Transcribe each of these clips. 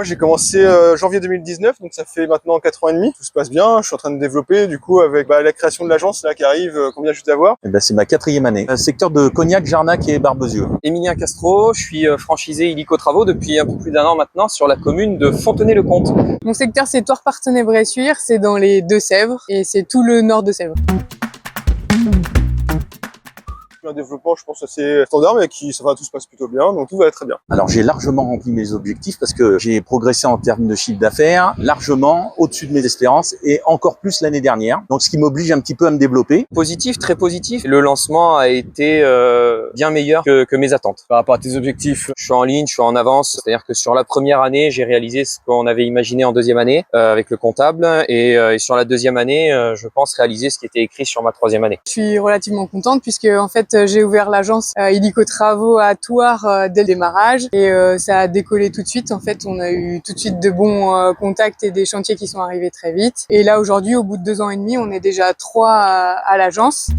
Moi, j'ai commencé janvier 2019, donc ça fait maintenant 4 ans et demi. Tout se passe bien. Je suis en train de développer, du coup, avec la création de l'agence là qui arrive, qu'on vient juste d'avoir. C'est ma 4e année. Secteur de Cognac, Jarnac et Barbezieux. Émilien Castro, je suis franchisé Illico Travaux depuis un peu plus d'1 an maintenant sur la commune de Fontenay-le-Comte. Mon secteur, c'est Thouars-Parthenay-Bressuire, c'est dans les Deux-Sèvres et c'est tout le nord de Sèvres. Un développement, je pense, assez standard, mais ça va, tout se passe plutôt bien, donc tout va très bien. Alors j'ai largement rempli mes objectifs parce que j'ai progressé en termes de chiffre d'affaires, largement au-dessus de mes espérances et encore plus l'année dernière. Donc ce qui m'oblige un petit peu à me développer. Positif, très positif. Le lancement a été bien meilleur que mes attentes. Par rapport à tes objectifs, je suis en ligne, je suis en avance. C'est-à-dire que sur la première année, j'ai réalisé ce qu'on avait imaginé en deuxième année avec le comptable et sur la deuxième année, je pense réaliser ce qui était écrit sur ma troisième année. Je suis relativement contente puisque en fait j'ai ouvert l'agence Illico Travaux à Thouars dès le démarrage et ça a décollé tout de suite. En fait, on a eu tout de suite de bons contacts et des chantiers qui sont arrivés très vite. Et là aujourd'hui, au bout de 2 ans et demi, on est déjà 3 à l'agence.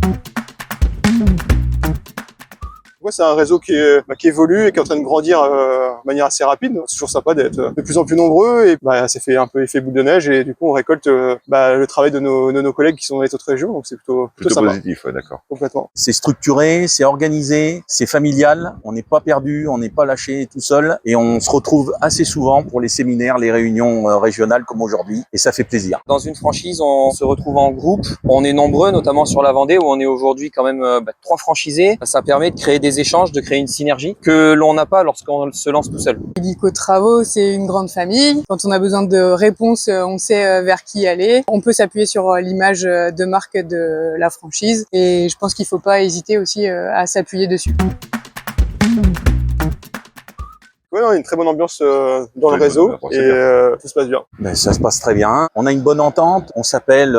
Ouais, c'est un réseau qui évolue et qui est en train de grandir de manière assez rapide. C'est toujours sympa d'être de plus en plus nombreux et ça fait un peu effet boule de neige et du coup on récolte le travail de nos collègues qui sont dans les autres régions, donc c'est plutôt sympa. Positif, ouais, d'accord. Complètement. C'est structuré, c'est organisé, c'est familial, on n'est pas perdu, on n'est pas lâché tout seul et on se retrouve assez souvent pour les séminaires, les réunions régionales comme aujourd'hui et ça fait plaisir. Dans une franchise, on se retrouve en groupe, on est nombreux, notamment sur la Vendée où on est aujourd'hui quand même 3 franchisés. Ça permet de créer des échanges, de créer une synergie que l'on n'a pas lorsqu'on se lance tout seul. Illico Travaux, c'est une grande famille. Quand on a besoin de réponses, on sait vers qui aller. On peut s'appuyer sur l'image de marque de la franchise et je pense qu'il faut pas hésiter aussi à s'appuyer dessus. Ouais, on a une très bonne ambiance dans le réseau et tout se passe bien. Ça se passe très bien. On a une bonne entente. On s'appelle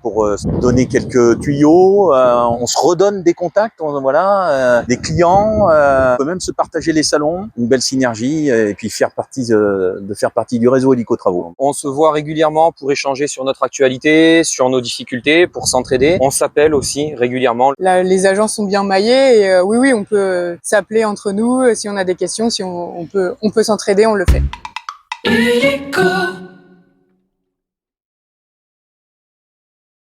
pour se donner quelques tuyaux. On se redonne des contacts, des clients. On peut même se partager les salons. Une belle synergie et puis faire partie du réseau Illico Travaux. On se voit régulièrement pour échanger sur notre actualité, sur nos difficultés, pour s'entraider. On s'appelle aussi régulièrement. Là, les agences sont bien maillées et oui, on peut s'appeler entre nous si on a des questions, si on peut s'entraider, on le fait. Illico.